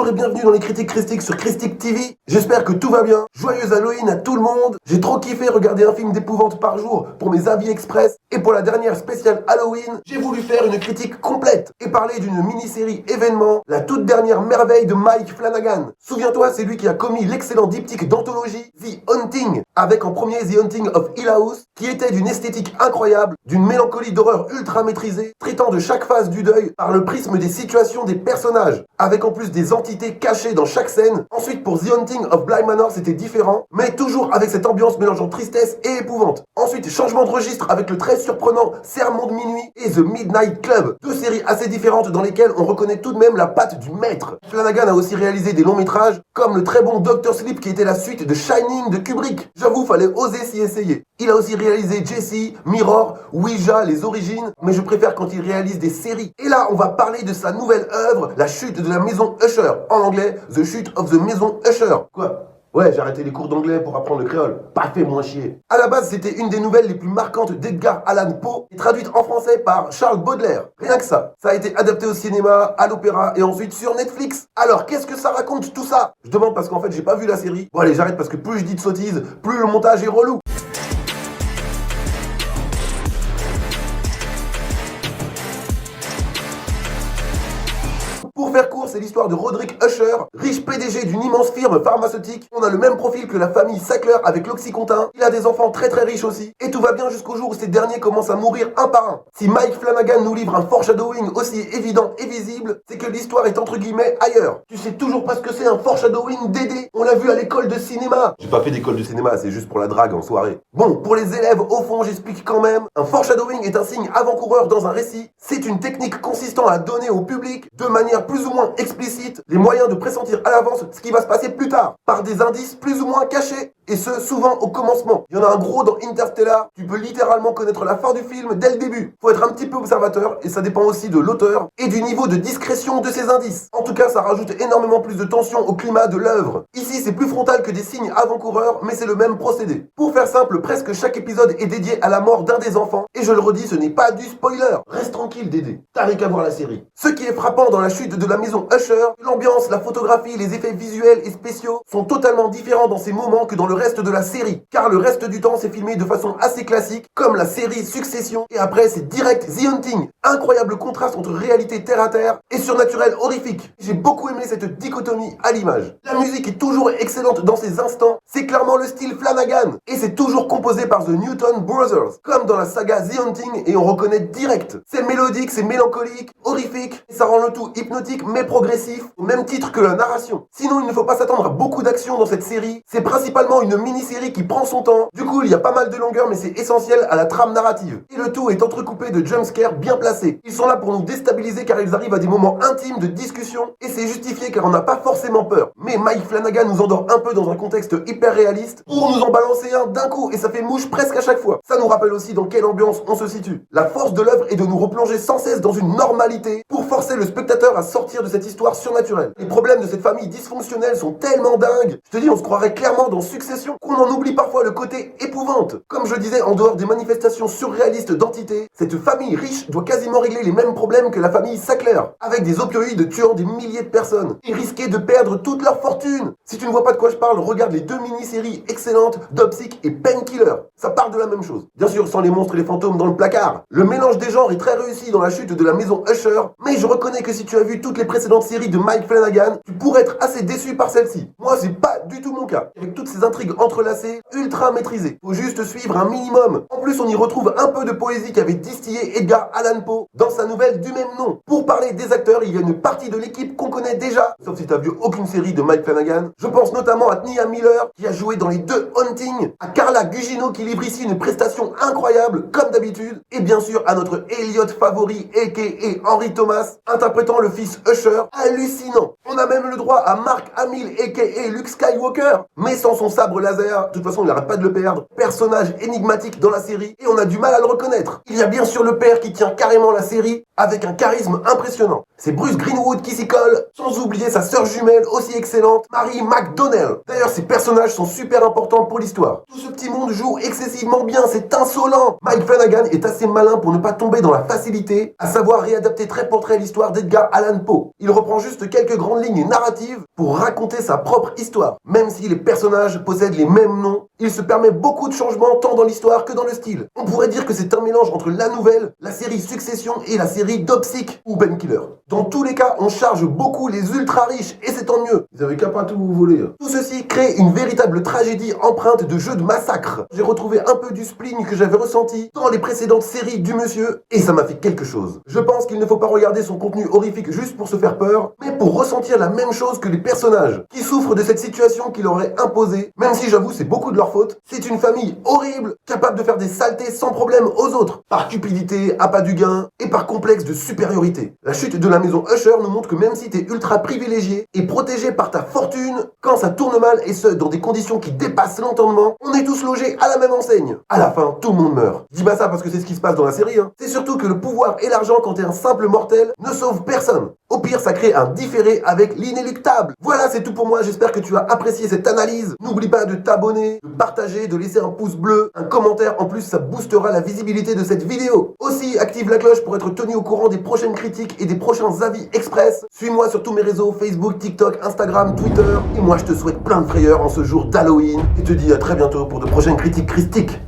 Bonjour et bienvenue dans les critiques Christiques sur Christique TV. J'espère que tout va bien. Joyeux Halloween à tout le monde. J'ai trop kiffé regarder un film d'épouvante par jour pour mes avis express. Et pour la dernière spéciale Halloween, j'ai voulu faire une critique complète et parler d'une mini-série événement, la toute dernière merveille de Mike Flanagan. Souviens-toi, c'est lui qui a commis l'excellent diptyque d'anthologie The Haunting, avec en premier The Haunting of Hill House, qui était d'une esthétique incroyable, d'une mélancolie d'horreur ultra maîtrisée, traitant de chaque phase du deuil par le prisme des situations des personnages, avec en plus des entités cachées dans chaque scène. Ensuite, pour The Haunting of Bly Manor, c'était différent, mais toujours avec cette ambiance mélangeant tristesse et épouvante. Ensuite, changement de registre avec le très surprenant Sermon de minuit et The Midnight Club, deux séries assez différentes dans lesquelles on reconnaît tout de même la patte du maître. Flanagan a aussi réalisé des longs métrages, comme le très bon Dr. Sleep qui était la suite de Shining de Kubrick. J'avoue, fallait oser s'y essayer. Il a aussi réalisé Jessie, Mirror, Ouija, Les Origines, mais je préfère quand il réalise des séries. Et là, on va parler de sa nouvelle œuvre, La chute de la maison Usher. En anglais, The Chute of the Maison Usher. Quoi ? Ouais, j'ai arrêté les cours d'anglais pour apprendre le créole. Pas fait moins chier. À la base, c'était une des nouvelles les plus marquantes d'Edgar Allan Poe, et traduite en français par Charles Baudelaire. Rien que ça. Ça a été adapté au cinéma, à l'opéra et ensuite sur Netflix. Alors, qu'est-ce que ça raconte tout ça? Je demande parce qu'en fait, j'ai pas vu la série. Bon allez, j'arrête parce que plus je dis de sottises, plus le montage est relou. Pour faire court, c'est l'histoire de Roderick Usher, riche PDG d'une immense firme pharmaceutique. On a le même profil que la famille Sackler avec l'Oxycontin. Il a des enfants très riches aussi. Et tout va bien jusqu'au jour où ces derniers commencent à mourir un par un. Si Mike Flanagan nous livre un foreshadowing aussi évident et visible, c'est que l'histoire est entre guillemets ailleurs. Tu sais toujours pas ce que c'est un foreshadowing, Dédé? On l'a vu à l'école de cinéma. J'ai pas fait d'école de cinéma, c'est juste pour la drague en soirée. Bon, pour les élèves, au fond, j'explique quand même. Un foreshadowing est un signe avant-coureur dans un récit. C'est une technique consistant à donner au public, de manière plus ou moins explicite, les moyens de pressentir à l'avance ce qui va se passer plus tard, par des indices plus ou moins cachés, et ce, souvent au commencement. Il y en a un gros dans Interstellar, tu peux littéralement connaître la fin du film dès le début. Faut être un petit peu observateur, et ça dépend aussi de l'auteur, et du niveau de discrétion de ces indices. En tout cas, ça rajoute énormément plus de tension au climat de l'œuvre. Ici, c'est plus frontal que des signes avant-coureurs, mais c'est le même procédé. Pour faire simple, presque chaque épisode est dédié à la mort d'un des enfants, et je le redis, ce n'est pas du spoiler. Reste tranquille, Dédé, t'as qu'à voir la série. Ce qui est frappant dans la chute de la maison Usher, l'ambiance, la photographie, les effets visuels et spéciaux sont totalement différents dans ces moments que dans le reste de la série, car le reste du temps c'est filmé de façon assez classique, comme la série Succession, et après c'est direct The Haunting. Incroyable contraste entre réalité terre à terre et surnaturel horrifique. J'ai beaucoup aimé cette dichotomie à l'image. La musique est toujours excellente dans ces instants, c'est clairement le style Flanagan, et c'est toujours composé par The Newton Brothers, comme dans la saga The Haunting, et on reconnaît direct. C'est mélodique, c'est mélancolique, horrifique, et ça rend le tout hypnotique mais progressif, au même titre que la narration. Sinon, il ne faut pas s'attendre à beaucoup d'action dans cette série. C'est principalement une mini-série qui prend son temps. Du coup, il y a pas mal de longueur, mais c'est essentiel à la trame narrative. Et le tout est entrecoupé de jumpscares bien placés. Ils sont là pour nous déstabiliser car ils arrivent à des moments intimes de discussion, et c'est justifié car on n'a pas forcément peur. Mais Mike Flanagan nous endort un peu dans un contexte hyper réaliste pour nous en balancer un d'un coup, et ça fait mouche presque à chaque fois. Ça nous rappelle aussi dans quelle ambiance on se situe. La force de l'œuvre est de nous replonger sans cesse dans une normalité pour forcer le spectateur à sortir de cette histoire surnaturelle. Les problèmes de cette famille dysfonctionnelle sont tellement dingues. Je te dis, on se croirait clairement dans Succession, qu'on en oublie parfois le côté épouvante. Comme je disais, en dehors des manifestations surréalistes d'entités, cette famille riche doit quasiment régler les mêmes problèmes que la famille Sackler, avec des opioïdes tuant des milliers de personnes, et risquer de perdre toute leur fortune. Si tu ne vois pas de quoi je parle, regarde les deux mini-séries excellentes Dopsic et Painkiller. Ça parle de la même chose. Bien sûr, sans les monstres et les fantômes dans le placard. Le mélange des genres est très réussi dans la chute de la maison Usher, mais je reconnais que si tu as vu toutes les précédentes séries de Mike Flanagan, tu pourrais être assez déçu par celle-ci. Moi, c'est pas du tout mon cas. Avec toutes ces intrigues entrelacées, ultra maîtrisées. Faut juste suivre un minimum. En plus, on y retrouve un peu de poésie qu'avait distillé Edgar Allan Poe dans sa nouvelle du même nom. Pour parler des acteurs, il y a une partie de l'équipe qu'on connaît déjà, sauf si t'as vu aucune série de Mike Flanagan. Je pense notamment à Nia Miller, qui a joué dans les deux Haunting, à Carla Gugino, qui livre ici une prestation incroyable, comme d'habitude, et bien sûr à notre Elliot favori, a.k.a. Henry Thomas, interprétant le fils Usher, hallucinant. On a même le droit à Mark Hamill, a.k.a. Luke Skywalker, mais sans son sabre laser. De toute façon, il n'arrête pas de le perdre. Personnage énigmatique dans la série, et on a du mal à le reconnaître. Il y a bien sûr le père qui tient carrément la série, avec un charisme impressionnant. C'est Bruce Greenwood qui s'y colle, sans oublier sa sœur jumelle aussi excellente, Mary McDonnell. D'ailleurs, ces personnages sont super importants pour l'histoire. Tout ce petit monde joue excellemment excessivement bien, c'est insolent. Mike Flanagan est assez malin pour ne pas tomber dans la facilité, à savoir réadapter trait pour trait l'histoire d'Edgar Allan Poe. Il reprend juste quelques grandes lignes narratives pour raconter sa propre histoire. Même si les personnages possèdent les mêmes noms, il se permet beaucoup de changements tant dans l'histoire que dans le style. On pourrait dire que c'est un mélange entre la nouvelle, la série Succession et la série Dopsic ou Ben Killer. Dans tous les cas, on charge beaucoup les ultra riches et c'est tant mieux. Ils avaient qu'à pas tout voler. Tout ceci crée une véritable tragédie empreinte de jeu de massacre. J'ai retrouvé un peu du spleen que j'avais ressenti dans les précédentes séries du monsieur et ça m'a fait quelque chose. Je pense qu'il ne faut pas regarder son contenu horrifique juste pour se faire peur, mais pour ressentir la même chose que les personnages qui souffrent de cette situation qu'il leur est imposée, même si j'avoue c'est beaucoup de leur faute. C'est une famille horrible, capable de faire des saletés sans problème aux autres, par cupidité, appât du gain et par complexe de supériorité. La chute de la maison Usher nous montre que même si t'es ultra privilégié et protégé par ta fortune, quand ça tourne mal et ce dans des conditions qui dépassent l'entendement, on est tous logés à la même enseigne. À la fin, tout le monde meurt. Je dis pas ça parce que c'est ce qui se passe dans la série, hein. C'est surtout que le pouvoir et l'argent quand t'es un simple mortel ne sauvent personne. Au pire, ça crée un différé avec l'inéluctable. Voilà, c'est tout pour moi. J'espère que tu as apprécié cette analyse. N'oublie pas de t'abonner, de partager, de laisser un pouce bleu, un commentaire. En plus, ça boostera la visibilité de cette vidéo. Aussi, active la cloche pour être tenu au courant des prochaines critiques et des prochains avis express. Suis-moi sur tous mes réseaux, Facebook, TikTok, Instagram, Twitter. Et moi, je te souhaite plein de frayeurs en ce jour d'Halloween. Et te dis à très bientôt pour de prochaines critiques christiques.